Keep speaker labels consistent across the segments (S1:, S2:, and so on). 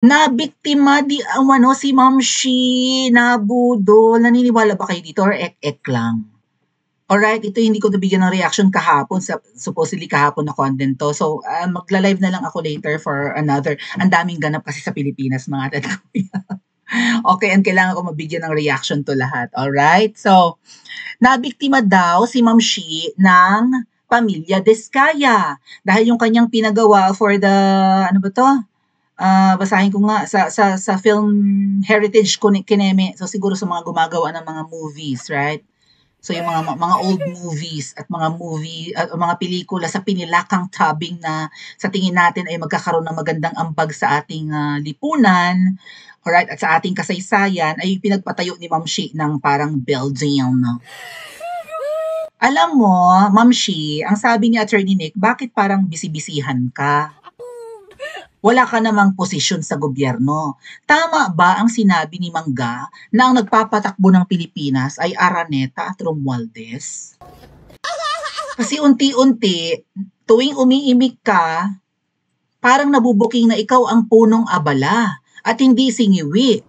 S1: Nabiktima si Ma'am Shi, nabudol. Naniniwala ba kayo dito or ek-ek lang? Alright, ito hindi ko nabigyan ng reaction kahapon, supposedly kahapon na content to. So, magla-live na lang ako later for another. Ang daming ganap kasi sa Pilipinas, mga tatakuya. Okay, and kailangan ko mabigyan ng reaction to lahat. Alright, so, nabiktima daw si Ma'am Shi ng Pamilya Diskaya dahil yung kanyang pinagawa for the, ano ba to? Basahin ko nga sa film heritage kineme. So siguro sa mga gumagawa ng mga movies, right? So yung mga old movies at mga pelikula sa pinilakang tabing na sa tingin natin ay magkakaroon ng magandang ambag sa ating lipunan, alright, at sa ating kasaysayan ay pinagpatayo ni Ma'am Shi ng parang building. Alam mo, Ma'am Shi, ang sabi ni Attorney Nick, bakit parang bisibisihan ka? Wala ka namang posisyon sa gobyerno. Tama ba ang sinabi ni Mangga na ang nagpapatakbo ng Pilipinas ay Araneta at Romualdez? Kasi unti-unti, tuwing umiimik ka, parang nabubuking na ikaw ang punong abala at hindi singiwi.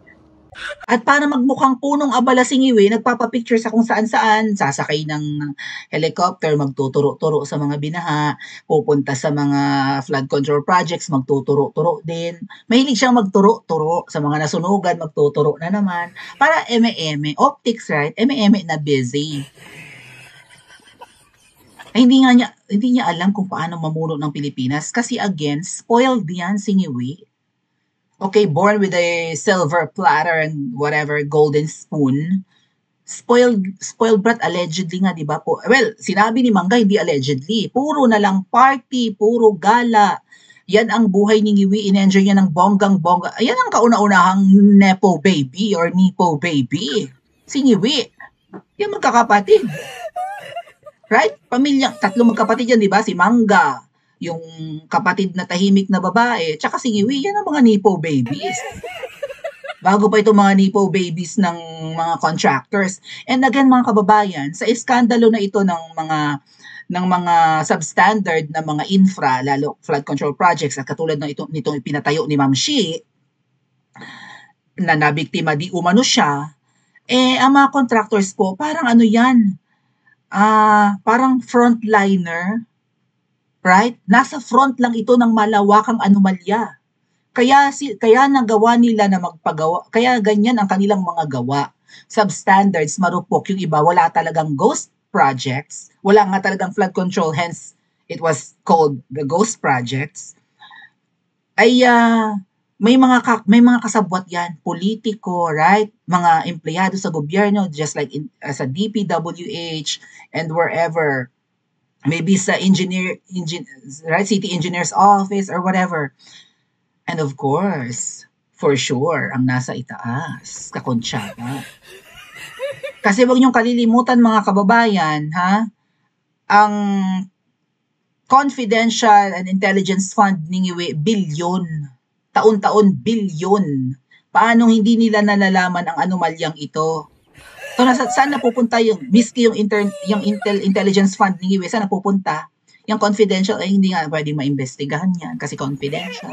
S1: At para magmukhang punong abala singiwi, nagpapapicture sa kung saan-saan, sasakay ng helicopter, magtuturo-turo sa mga binaha, pupunta sa mga flood control projects, magtuturo-turo din. Mahilig siyang magturo-turo sa mga nasunugan, magtuturo na naman. Para eme-eme, optics, right? Eme-eme na busy. Ay, hindi niya alam kung paano mamuno ng Pilipinas kasi again, spoiled yan singiwi. Okay, born with a silver platter and whatever, golden spoon. Spoiled brat allegedly nga, di ba po? Well, sinabi ni Mangga, hindi allegedly. Puro na lang party, puro gala. Yan ang buhay ni Ngiwi, in-enjoy niya ng bonggang-bongga. Ayan ang kauna-unahang nepo baby or nipo baby. Si Ngiwi. Yan magkakapatid. Right? Tatlong magkapatid yan, di ba? Si Mangga, yung kapatid na tahimik na babae, tsaka si Ngiwi, yan ang mga nipo babies. Bago pa itong mga nipo babies ng mga contractors. And again, mga kababayan, sa iskandalo na ito ng mga substandard na mga infra, lalo flood control projects, at katulad ng nitong ipinatayo ni Ma'am Shi, na nabiktima di umano siya, ang mga contractors po, parang ano yan, parang frontliner, right? Nasa front lang ito ng malawakang anomalya. Kaya nagawa nila na magpagawa, kaya ganyan ang kanilang mga gawa. Substandards, marupok, yung iba wala talagang ghost projects, wala nga talagang flood control, hence it was called the ghost projects. Ay may mga kasabwat yan, politiko, right? Mga empleyado sa gobyerno, just like sa DPWH and wherever, maybe sa right, city engineer's office or whatever. And of course, for sure, ang nasa itaas, kakonsyaba. Kasi wag niyong kalilimutan mga kababayan, ha? Ang confidential and intelligence fund ni Ngiwi, bilyon. Taon-taon, bilyon. Paano hindi nila nalalaman ang anomalyang ito? So, saan napupunta miski yung intelligence fund ni Ngiwi, saan napupunta? Yung confidential ay hindi nga pwedeng maimbestigahan yan kasi confidential.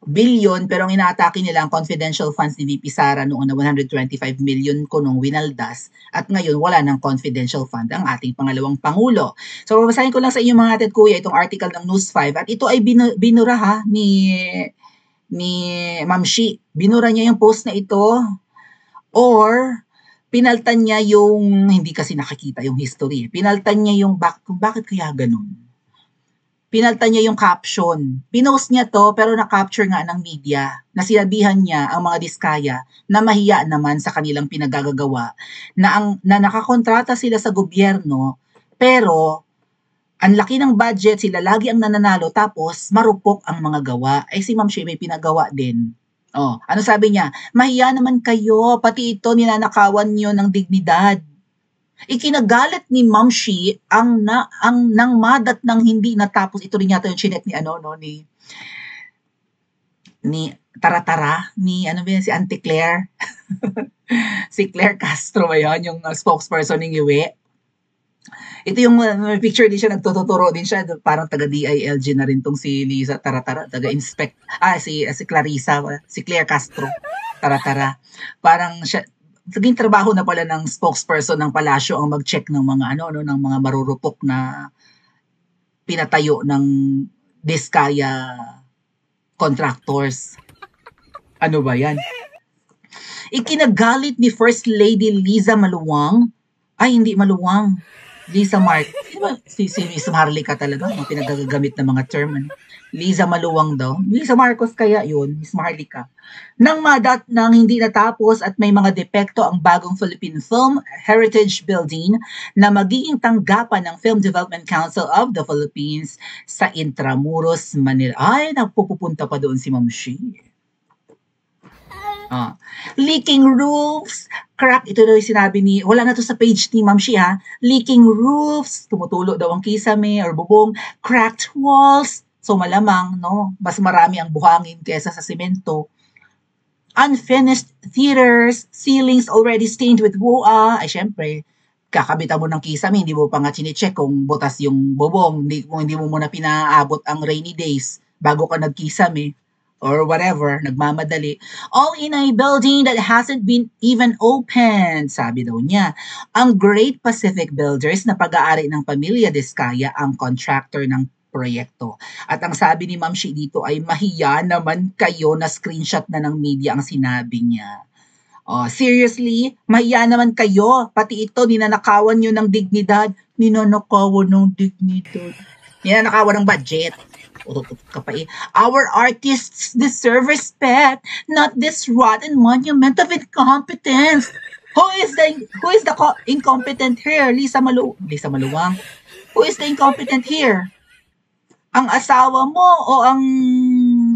S1: Billion, pero ang inaatake nila ang confidential funds ni VP Sara noon na 125 million ko nung winaldas at ngayon wala ng confidential fund ang ating pangalawang Pangulo. So babasahin ko lang sa inyo mga ate at kuya itong article ng News 5 at ito ay binura ni Ma'am Shi. Binura niya yung post na ito or pinaltan niya yung, hindi kasi nakikita yung history, pinaltan niya yung kung bakit kaya ganun. Pinaltan niya yung caption. Pinost niya to pero na-capture nga ng media na sinabihan niya ang mga Diskaya na mahiya naman sa kanilang pinagagagawa na nakakontrata sila sa gobyerno pero ang laki ng budget, sila lagi ang nananalo tapos marupok ang mga gawa. Ay si Ma'am Shi may pinagawa din. Ano sabi niya? Mahiya naman kayo, pati ito ninanakawan niyo ng dignidad. Ikinagalit ni Ma'am Shi ang nang madat ng hindi natapos. Ito rin yata yung chinet ni Taratara, si Auntie Claire. Si Claire Castro ba yun, yung spokesperson ng Ngiwi. Ito yung may picture din siya, nagtuturo din siya, parang taga-DILG na rin tong si Liza, tara-tara, taga-inspect, si Clarissa, si Claire Castro, tara-tara. Parang siya, naging trabaho na pala ng spokesperson ng palasyo ang mag-check ng mga ng mga marurupok na pinatayo ng Diskaya contractors. Ano ba yan? Ikinagalit ni First Lady Liza Maluwang, hindi Maluwang, Lisa diba, si Miss Maharlika talaga, yung pinagagamit ng mga term. Liza Maluwang daw. Lisa Marcos kaya yun, Miss Maharlika. Nang hindi natapos at may mga depekto ang bagong Philippine Film Heritage Building na magiging tanggapan ng Film Development Council of the Philippines sa Intramuros, Manila. Ay, nagpupunta pa doon si Ma'am Shi. Leaking roofs, crack, ito daw yung sinabi wala na to sa page ni Ma'am Shi ha, leaking roofs, tumutulo daw ang kisame or bubong, cracked walls, so malamang, no, mas marami ang buhangin kesa sa semento. Unfinished theaters, ceilings already stained with WOA, ay syempre, kakabitan mo ng kisame, hindi mo pa nga chinecheck kung butas yung bubong, hindi mo muna pinaabot ang rainy days bago ka nagkisame. Or whatever, nagmamadali. All in a building that hasn't been even opened, sabi daw niya. Ang Great Pacific Builders na pag-aari ng Pamilya Diskaya ang contractor ng proyekto. At ang sabi ni Ma'am Shi dito ay mahiya naman kayo na screenshot na ng media ang sinabi niya. Seriously, mahiya naman kayo. Pati ito, ninanakawan nyo ng dignidad. Ninanakawan ng dignidad. Ninanakawan ng budget. Our artists deserve respect, not this rotten monument of incompetence. Who is the incompetent here? Lisa Maluwang. Who is the incompetent here? Ang asawa mo o ang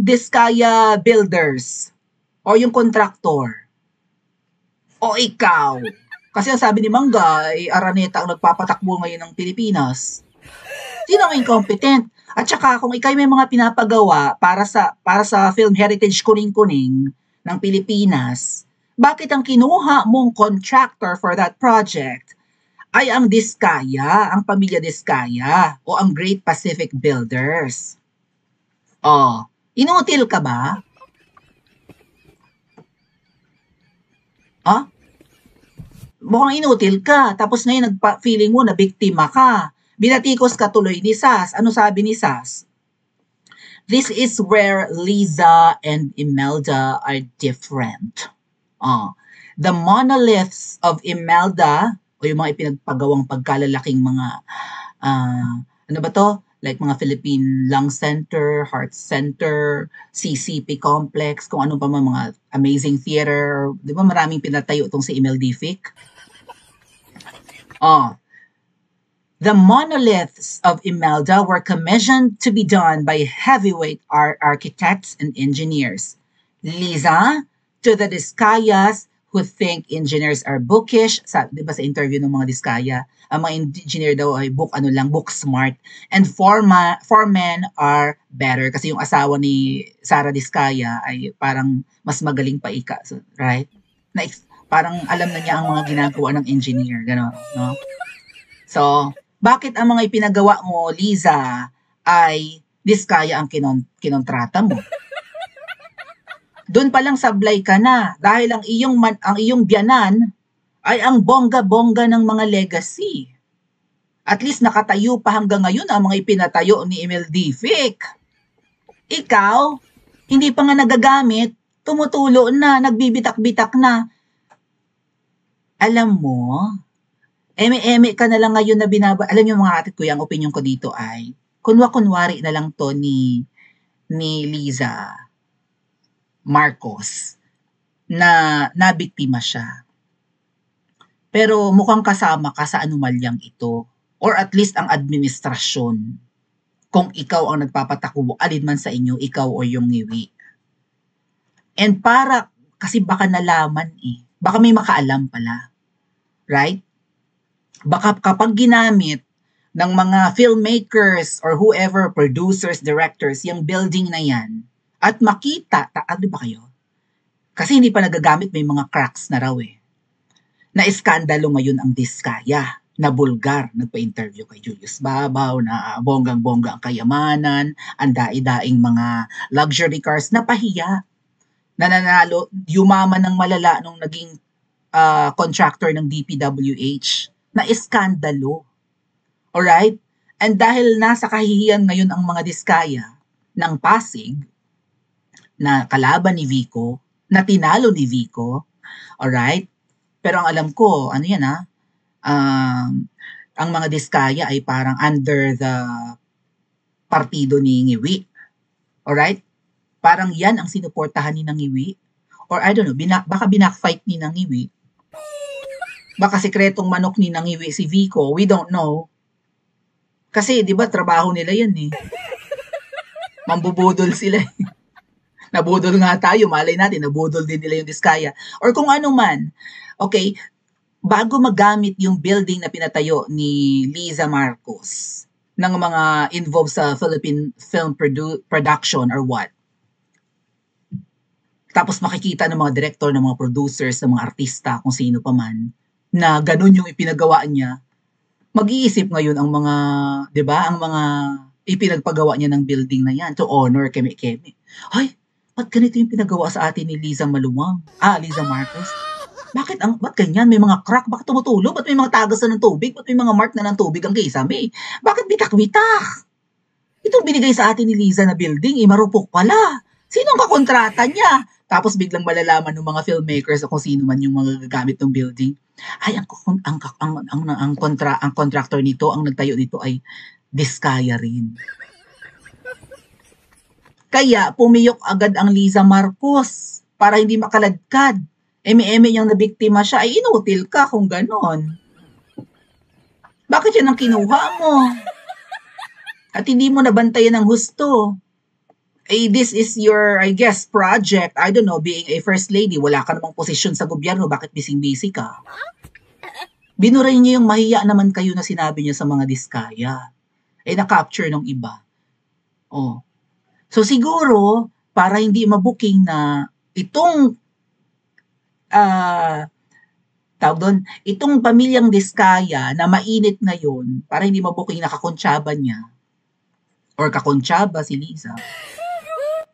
S1: Diskaya Builders? O yung contractor? O ikaw? Kasi ang sabi ni Mangga, Araneta ang nagpapatakbo ngayon ng Pilipinas. Sino ang incompetent? At saka kung ikay may mga pinapagawa para sa Film Heritage Kuning-Kuning ng Pilipinas, bakit ang kinuha mong contractor for that project ay ang Diskaya, ang Pamilya Diskaya o ang Great Pacific Builders? Inutil ka ba? Mukhang inutil ka. Tapos ngayon feeling mo na biktima ka. Binatikos ka tuloy ni Sas. Ano sabi ni Sas? This is where Liza and Imelda are different. The monoliths of Imelda, o yung mga ipinagpagawang pagkalalaking mga, ano ba to? Like mga Philippine Lung Center, Heart Center, CCP Complex, kung ano pa mga amazing theater. Di ba maraming pinatayo itong si Imeldific? The monoliths of Imelda were commissioned to be done by heavyweight architects and engineers. Liza, to the Diskayas who think engineers are bookish, di ba sa interview ng mga Diskaya, ang mga engineer daw ay book smart, and foremen are better kasi yung asawa ni Sara Diskaya ay parang mas magaling pa so, right? Parang alam na niya ang mga ginagawa ng engineer, gano'n, no? So, bakit ang mga ipinagawa mo, Liza, ay Diskaya ang kinontrata mo? Doon pa lang sablay ka na dahil ang iyong biyanan ay ang bongga-bongga ng mga legacy. At least nakatayo pa hanggang ngayon ang mga ipinatayo ni Imeldific. Ikaw, hindi pa nga nagagamit, tumutulo na, nagbibitak-bitak na. Alam mo, eme-eme ka na lang ngayon na alam niyo mga kapatid ko, ang opinion ko dito ay, kunwari na lang to ni Liza Marcos na nabiktima siya. Pero mukhang kasama ka sa anomalyang ito. Or at least ang administrasyon. Kung ikaw ang nagpapatakbo, alin man sa inyo, ikaw o yung ngiwi. And kasi baka nalaman baka may makaalam pala. Right? Baka kapag ginamit ng mga filmmakers or whoever, producers, directors, yung building na yan, at makita, di ba kayo? Kasi hindi pa nagagamit, may mga cracks na raw na iskandalo ngayon ang Diskaya. na bulgar. Nagpa-interview kay Julius Babaw na bonggang-bongga ang kayamanan, ang dai-daing mga luxury cars na pahiya. Nananalo, yumaman ng malala nung naging contractor ng DPWH na iskandalo. Alright? And dahil nasa kahihiyan ngayon ang mga diskaya ng Pasig na kalaban ni Vico, na tinalo ni Vico, alright? Pero ang alam ko, ano yan ang mga diskaya ay parang under the partido ni Ngiwi. Alright? Parang yan ang sinuportahan ni Ngiwi. Or I don't know, baka binakfight ni Ngiwi. Baka sekretong manok ni Ngiwi si Vico, we don't know. Kasi, di ba, trabaho nila yan eh. Mambubudol sila eh. Nabudol nga tayo, malay natin, nabudol din nila yung diskaya. Or kung ano man, okay, bago magamit yung building na pinatayo ni Liza Marcos ng mga involved sa Philippine film production or what, tapos makikita ng mga director, ng mga producers, ng mga artista, kung sino pa man, na ganun yung ipinagawa niya, mag-iisip ngayon ang mga, di ba, ang mga ipinagpagawa niya ng building na yan to honor Keme-Keme. Ay, ba't ganito yung pinagawa sa atin ni Liza Maluwang? Liza Marcos? Ba't ganyan? May mga crack? Bakit tumutulo? Ba't may mga tagas na ng tubig? Ba't may mga mark na ng tubig ang kisame? Bakit bitak-bitak? Itong binigay sa atin ni Liza na building, marupok pala. Sino ang kakontrata niya? Tapos biglang malalaman ng mga filmmakers o kung sino man yung mga gagamit ng building. Ay, ang contractor nito, ang nagtayo nito ay diskaya rin. Kaya pumiyok agad ang Liza Marcos para hindi makaladkad. Eme-eme niyang nabiktima siya, ay inutil ka kung ganon. Bakit yan ang kinuha mo? At hindi mo nabantayan ng husto. This is your, I guess, project. I don't know, being a first lady, wala ka namang posisyon sa gobyerno, bakit busy-busy ka? Binuray niya yung mahiya naman kayo na sinabi niya sa mga diskaya. Na-capture ng iba. So siguro, para hindi mabuking na itong itong pamilyang diskaya na mainit ngayon, para hindi mabuking nakakontsaba niya, or kakontsaba si Liza,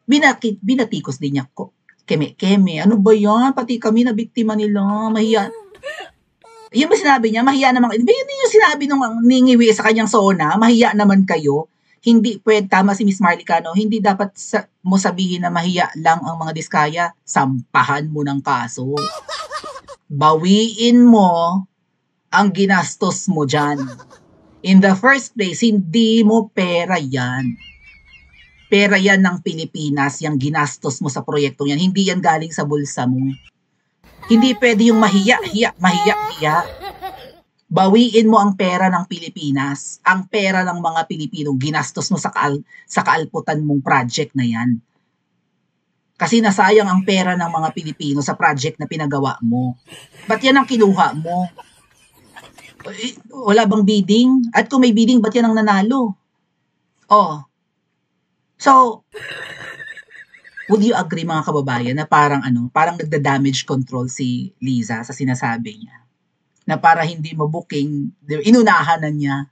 S1: binatikos din niya Keme-Keme. Ano ba yan? Pati kami na biktima nila. Mahiya. Yun ba sinabi niya? Mahiya naman. Yun yung sinabi nung Ngiwi sa kanyang sona. Mahiya naman kayo. Hindi pwede, tama si Miss Marlicano, hindi dapat mo sabihin na mahiya lang ang mga diskaya. Sampahan mo ng kaso. Bawiin mo ang ginastos mo dyan. In the first place, hindi mo pera yan. Pera yan ng Pilipinas, yung ginastos mo sa proyektong yan. Hindi yan galing sa bulsa mo. Hindi pwede yung mahiya. Bawiin mo ang pera ng Pilipinas. Ang pera ng mga Pilipino, ginastos mo sa kaalputan mong project na yan. Kasi nasayang ang pera ng mga Pilipino sa project na pinagawa mo. Ba't yan ang kinuha mo? Wala bang bidding? At kung may bidding, ba't yan ang nanalo? So, would you agree mga kababayan na parang nagda-damage control si Liza sa sinasabi niya? Na para hindi mabuking, inunahan na niya,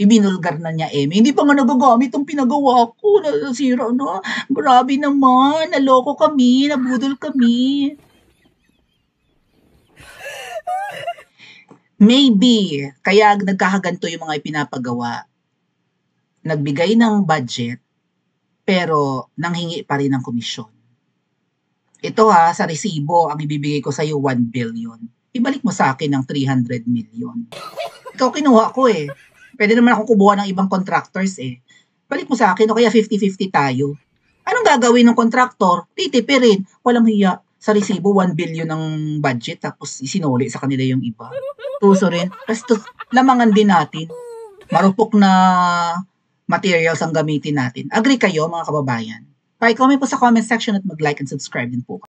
S1: ibinulgar na niya hindi pa nga nagagamit ang pinagawa ko, nasira na, grabe naman, naloko kami, nabudol kami. Maybe, kaya nagkakaganto yung mga ipinapagawa, nagbigay ng budget, pero nanghingi pa rin ng komisyon. Ito sa resibo, ang ibibigay ko sa iyo 1 billion. Ibalik mo sa akin ng 300 million. Ikaw kinuha ko Pwede naman akong kubuha ng ibang contractors Balik mo sa akin o kaya 50-50 tayo. Anong gagawin ng contractor? Titipirin. Walang hiya. Sa resibo, 1 billion ng budget tapos isinuli sa kanila yung iba. Tuso rin. Kasi lamangan din natin. Marupok na materials ang gamitin natin. Agree kayo mga kababayan? Pa-comment po sa comment section at mag-like and subscribe din po.